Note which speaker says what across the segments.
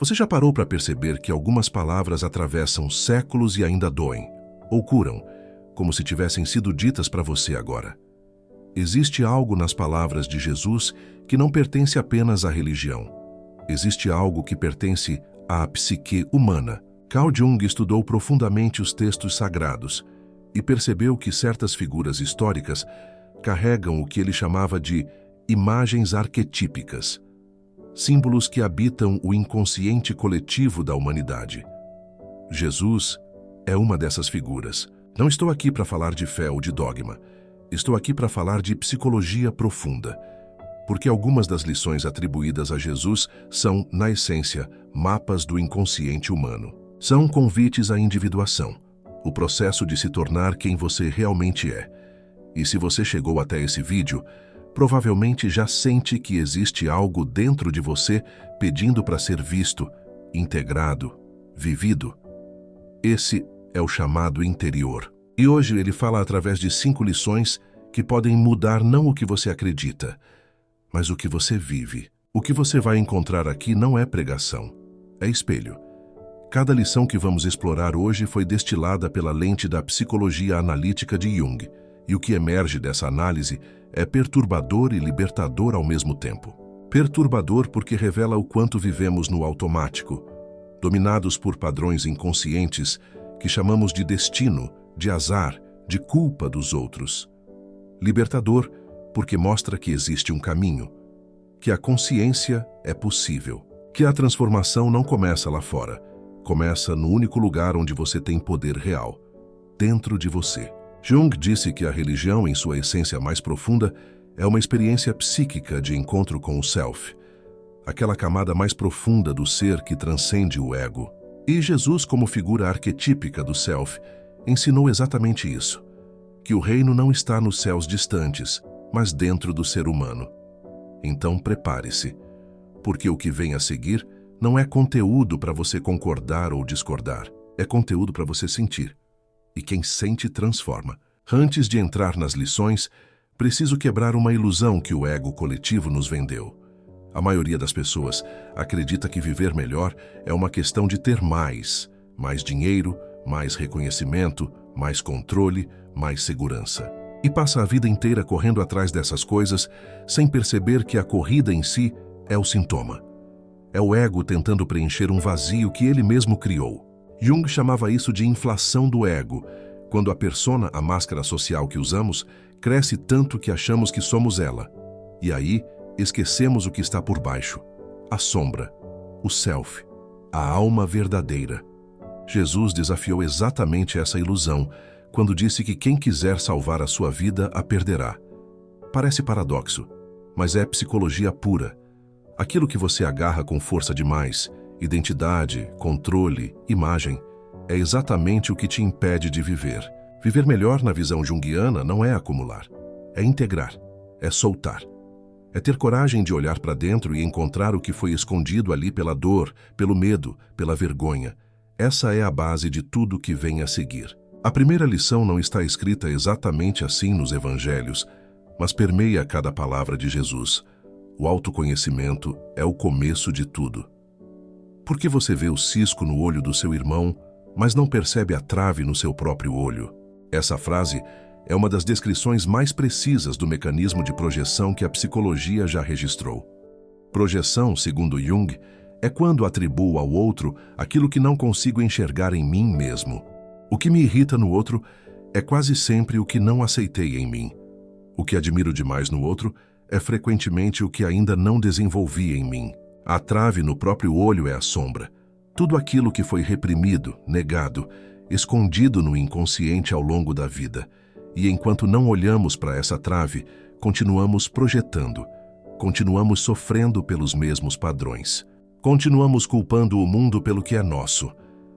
Speaker 1: Você já parou para perceber que algumas palavras atravessam séculos e ainda doem, ou curam, como se tivessem sido ditas para você agora? Existe algo nas palavras de Jesus que não pertence apenas à religião. Existe algo que pertence à psique humana. Carl Jung estudou profundamente os textos sagrados e percebeu que certas figuras históricas carregam o que ele chamava de imagens arquetípicas, símbolos que habitam o inconsciente coletivo da humanidade. Jesus é uma dessas figuras. Não estou aqui para falar de fé ou de dogma. Estou aqui para falar de psicologia profunda, porque algumas das lições atribuídas a Jesus são, na essência, mapas do inconsciente humano. São convites à individuação, o processo de se tornar quem você realmente é. E se você chegou até esse vídeo, provavelmente já sente que existe algo dentro de você pedindo para ser visto, integrado, vivido. Esse é o chamado interior. E hoje ele fala através de 5 lições que podem mudar não o que você acredita, mas o que você vive. O que você vai encontrar aqui não é pregação, é espelho. Cada lição que vamos explorar hoje foi destilada pela lente da psicologia analítica de Jung, e o que emerge dessa análise é perturbador e libertador ao mesmo tempo. Perturbador porque revela o quanto vivemos no automático, dominados por padrões inconscientes que chamamos de destino, de azar, de culpa dos outros. Libertador porque mostra que existe um caminho, que a consciência é possível, que a transformação não começa lá fora, começa no único lugar onde você tem poder real, dentro de você. Jung disse que a religião, em sua essência mais profunda, é uma experiência psíquica de encontro com o self, aquela camada mais profunda do ser que transcende o ego. E Jesus, como figura arquetípica do self, ensinou exatamente isso, que o reino não está nos céus distantes, mas dentro do ser humano. Então prepare-se, porque o que vem a seguir não é conteúdo para você concordar ou discordar, é conteúdo para você sentir. E quem sente transforma. Antes de entrar nas lições, preciso quebrar uma ilusão que o ego coletivo nos vendeu. A maioria das pessoas acredita que viver melhor é uma questão de ter mais dinheiro, mais reconhecimento, mais controle, mais segurança. E passa a vida inteira correndo atrás dessas coisas sem perceber que a corrida em si é o sintoma. É o ego tentando preencher um vazio que ele mesmo criou. Jung chamava isso de inflação do ego, quando a persona, a máscara social que usamos, cresce tanto que achamos que somos ela. E aí, esquecemos o que está por baixo, a sombra, o self, a alma verdadeira. Jesus desafiou exatamente essa ilusão, quando disse que quem quiser salvar a sua vida a perderá. Parece paradoxo, mas é psicologia pura. Aquilo que você agarra com força demais, identidade, controle, imagem, é exatamente o que te impede de viver. Viver melhor na visão junguiana não é acumular, é integrar, é soltar. É ter coragem de olhar para dentro e encontrar o que foi escondido ali pela dor, pelo medo, pela vergonha. Essa é a base de tudo que vem a seguir. A primeira lição não está escrita exatamente assim nos evangelhos, mas permeia cada palavra de Jesus. O autoconhecimento é o começo de tudo. Por que você vê o cisco no olho do seu irmão, mas não percebe a trave no seu próprio olho? Essa frase é uma das descrições mais precisas do mecanismo de projeção que a psicologia já registrou. Projeção, segundo Jung, é quando atribuo ao outro aquilo que não consigo enxergar em mim mesmo. O que me irrita no outro é quase sempre o que não aceitei em mim. O que admiro demais no outro é frequentemente o que ainda não desenvolvi em mim. A trave no próprio olho é a sombra. Tudo aquilo que foi reprimido, negado, escondido no inconsciente ao longo da vida. E enquanto não olhamos para essa trave, continuamos projetando, continuamos sofrendo pelos mesmos padrões. Continuamos culpando o mundo pelo que é nosso.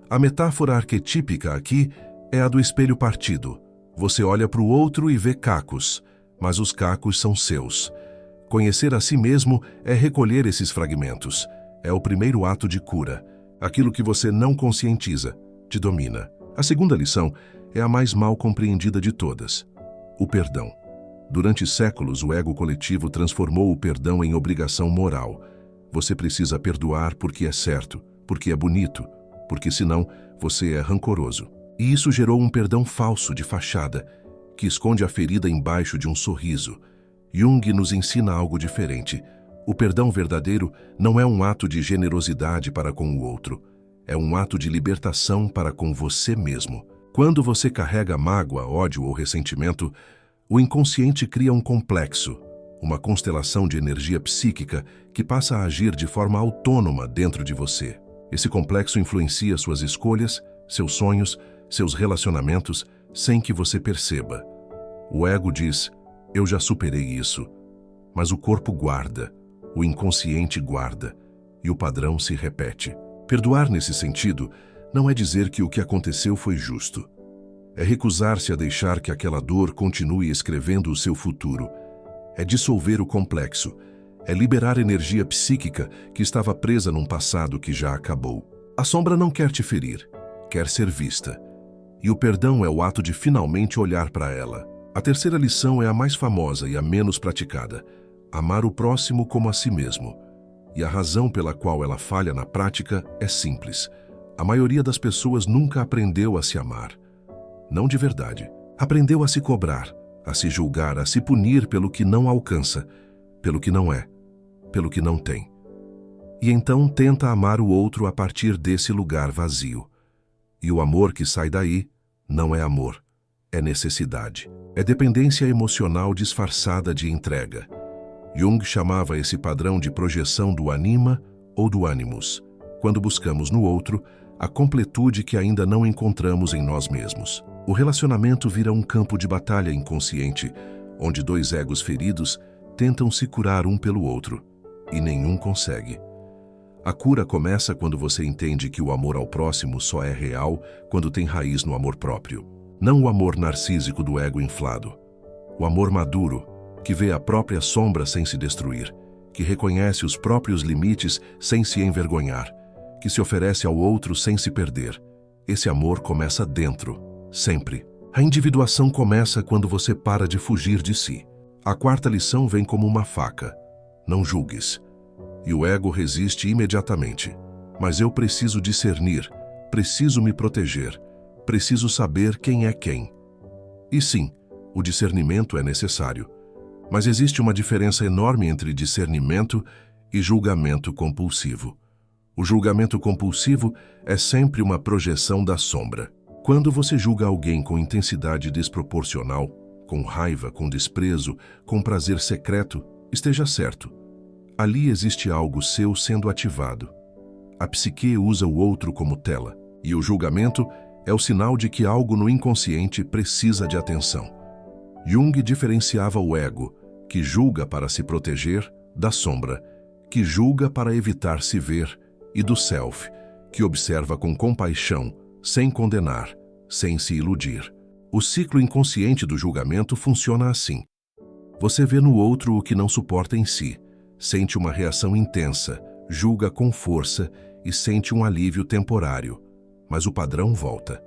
Speaker 1: A metáfora arquetípica aqui é a do espelho partido. Você olha para o outro e vê cacos, mas os cacos são seus. Conhecer a si mesmo é recolher esses fragmentos. É o primeiro ato de cura. Aquilo que você não conscientiza te domina. A segunda lição é a mais mal compreendida de todas: o perdão. Durante séculos, o ego coletivo transformou o perdão em obrigação moral. Você precisa perdoar porque é certo, porque é bonito, porque senão você é rancoroso. E isso gerou um perdão falso de fachada, que esconde a ferida embaixo de um sorriso. Jung nos ensina algo diferente. O perdão verdadeiro não é um ato de generosidade para com o outro. É um ato de libertação para com você mesmo. Quando você carrega mágoa, ódio ou ressentimento, o inconsciente cria um complexo, uma constelação de energia psíquica que passa a agir de forma autônoma dentro de você. Esse complexo influencia suas escolhas, seus sonhos, seus relacionamentos, sem que você perceba. O ego diz, eu já superei isso. Mas o corpo guarda, o inconsciente guarda, e o padrão se repete. Perdoar nesse sentido não é dizer que o que aconteceu foi justo. É recusar-se a deixar que aquela dor continue escrevendo o seu futuro. É dissolver o complexo. É liberar energia psíquica que estava presa num passado que já acabou. A sombra não quer te ferir, quer ser vista. E o perdão é o ato de finalmente olhar para ela. A terceira lição é a mais famosa e a menos praticada. Amar o próximo como a si mesmo. E a razão pela qual ela falha na prática é simples. A maioria das pessoas nunca aprendeu a se amar. Não de verdade. Aprendeu a se cobrar, a se julgar, a se punir pelo que não alcança, pelo que não é, pelo que não tem. E então tenta amar o outro a partir desse lugar vazio. E o amor que sai daí não é amor, é necessidade. É dependência emocional disfarçada de entrega. Jung chamava esse padrão de projeção do anima ou do animus, quando buscamos no outro a completude que ainda não encontramos em nós mesmos. O relacionamento vira um campo de batalha inconsciente, onde dois egos feridos tentam se curar um pelo outro, e nenhum consegue. A cura começa quando você entende que o amor ao próximo só é real quando tem raiz no amor próprio. Não o amor narcísico do ego inflado. O amor maduro, que vê a própria sombra sem se destruir, que reconhece os próprios limites sem se envergonhar, que se oferece ao outro sem se perder. Esse amor começa dentro, sempre. A individuação começa quando você para de fugir de si. A quarta lição vem como uma faca. Não julgues. E o ego resiste imediatamente. Mas eu preciso discernir, preciso me proteger, preciso saber quem é quem. E sim, o discernimento é necessário. Mas existe uma diferença enorme entre discernimento e julgamento compulsivo. O julgamento compulsivo é sempre uma projeção da sombra. Quando você julga alguém com intensidade desproporcional, com raiva, com desprezo, com prazer secreto, esteja certo. Ali existe algo seu sendo ativado. A psique usa o outro como tela, e o julgamento é o sinal de que algo no inconsciente precisa de atenção. Jung diferenciava o ego, que julga para se proteger, da sombra, que julga para evitar se ver, e do self, que observa com compaixão, sem condenar, sem se iludir. O ciclo inconsciente do julgamento funciona assim. Você vê no outro o que não suporta em si, sente uma reação intensa, julga com força e sente um alívio temporário. Mas o padrão volta.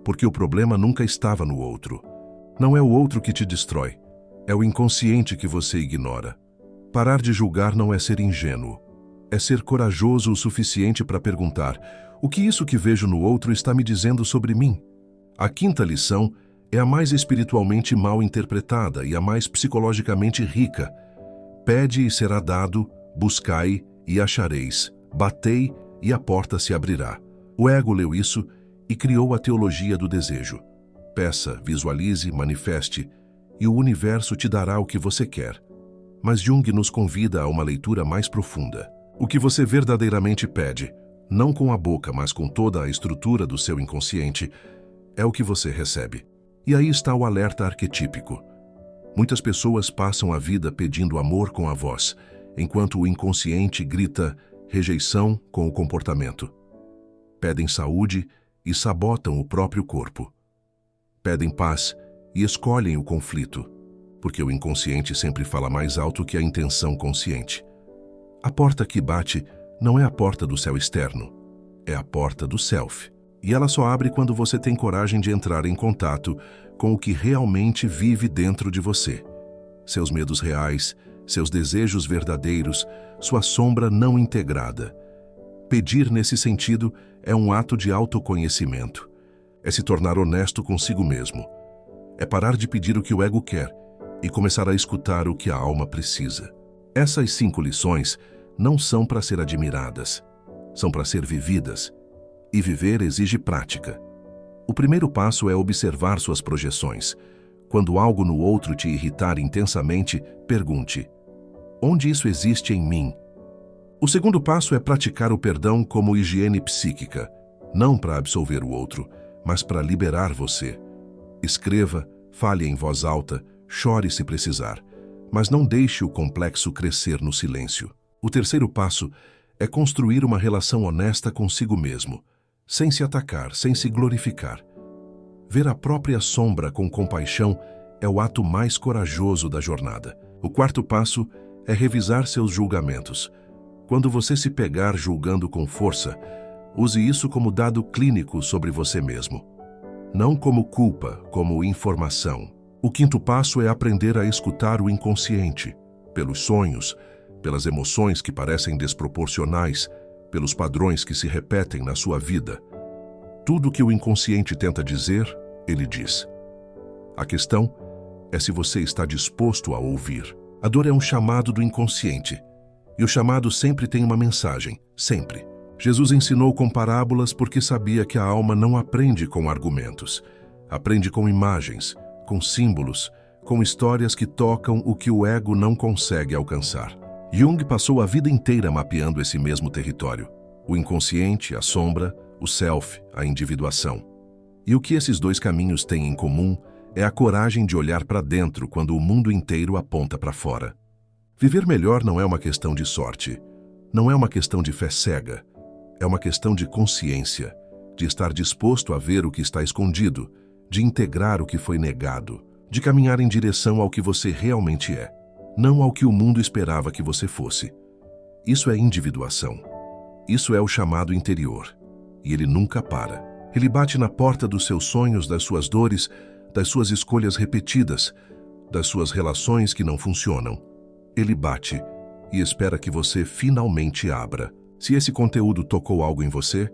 Speaker 1: Porque o problema nunca estava no outro. Não é o outro que te destrói. É o inconsciente que você ignora. Parar de julgar não é ser ingênuo. É ser corajoso o suficiente para perguntar: o que isso que vejo no outro está me dizendo sobre mim? A quinta lição é a mais espiritualmente mal interpretada e a mais psicologicamente rica. Pede e será dado, buscai e achareis, batei e a porta se abrirá. O ego leu isso e criou a teologia do desejo. Peça, visualize, manifeste, e o universo te dará o que você quer. Mas Jung nos convida a uma leitura mais profunda. O que você verdadeiramente pede, não com a boca, mas com toda a estrutura do seu inconsciente, é o que você recebe. E aí está o alerta arquetípico. Muitas pessoas passam a vida pedindo amor com a voz, enquanto o inconsciente grita rejeição com o comportamento. Pedem saúde e sabotam o próprio corpo. Pedem paz e escolhem o conflito, porque o inconsciente sempre fala mais alto que a intenção consciente. A porta que bate não é a porta do céu externo, é a porta do self. E ela só abre quando você tem coragem de entrar em contato com o que realmente vive dentro de você. Seus medos reais, seus desejos verdadeiros, sua sombra não integrada. Pedir nesse sentido é um ato de autoconhecimento. É se tornar honesto consigo mesmo. É parar de pedir o que o ego quer e começar a escutar o que a alma precisa. Essas 5 lições não são para ser admiradas, são para ser vividas. E viver exige prática. O primeiro passo é observar suas projeções. Quando algo no outro te irritar intensamente, pergunte: onde isso existe em mim? O segundo passo é praticar o perdão como higiene psíquica, não para absolver o outro, mas para liberar você. Escreva, fale em voz alta, chore se precisar, mas não deixe o complexo crescer no silêncio. O terceiro passo é construir uma relação honesta consigo mesmo, sem se atacar, sem se glorificar. Ver a própria sombra com compaixão é o ato mais corajoso da jornada. O quarto passo é revisar seus julgamentos. Quando você se pegar julgando com força, use isso como dado clínico sobre você mesmo. Não como culpa, como informação. O quinto passo é aprender a escutar o inconsciente, pelos sonhos, pelas emoções que parecem desproporcionais, pelos padrões que se repetem na sua vida. Tudo que o inconsciente tenta dizer, ele diz. A questão é se você está disposto a ouvir. A dor é um chamado do inconsciente. E o chamado sempre tem uma mensagem, sempre. Jesus ensinou com parábolas porque sabia que a alma não aprende com argumentos. Aprende com imagens, com símbolos, com histórias que tocam o que o ego não consegue alcançar. Jung passou a vida inteira mapeando esse mesmo território. O inconsciente, a sombra, o self, a individuação. E o que esses 2 caminhos têm em comum é a coragem de olhar para dentro quando o mundo inteiro aponta para fora. Viver melhor não é uma questão de sorte, não é uma questão de fé cega, é uma questão de consciência, de estar disposto a ver o que está escondido, de integrar o que foi negado, de caminhar em direção ao que você realmente é, não ao que o mundo esperava que você fosse. Isso é individuação. Isso é o chamado interior. E ele nunca para. Ele bate na porta dos seus sonhos, das suas dores, das suas escolhas repetidas, das suas relações que não funcionam. Ele bate e espera que você finalmente abra. Se esse conteúdo tocou algo em você,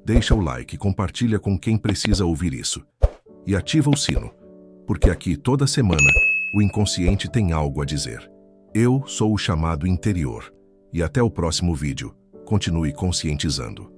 Speaker 1: deixa o like e compartilha com quem precisa ouvir isso. E ativa o sino, porque aqui toda semana o inconsciente tem algo a dizer. Eu sou o chamado interior. E até o próximo vídeo. Continue conscientizando.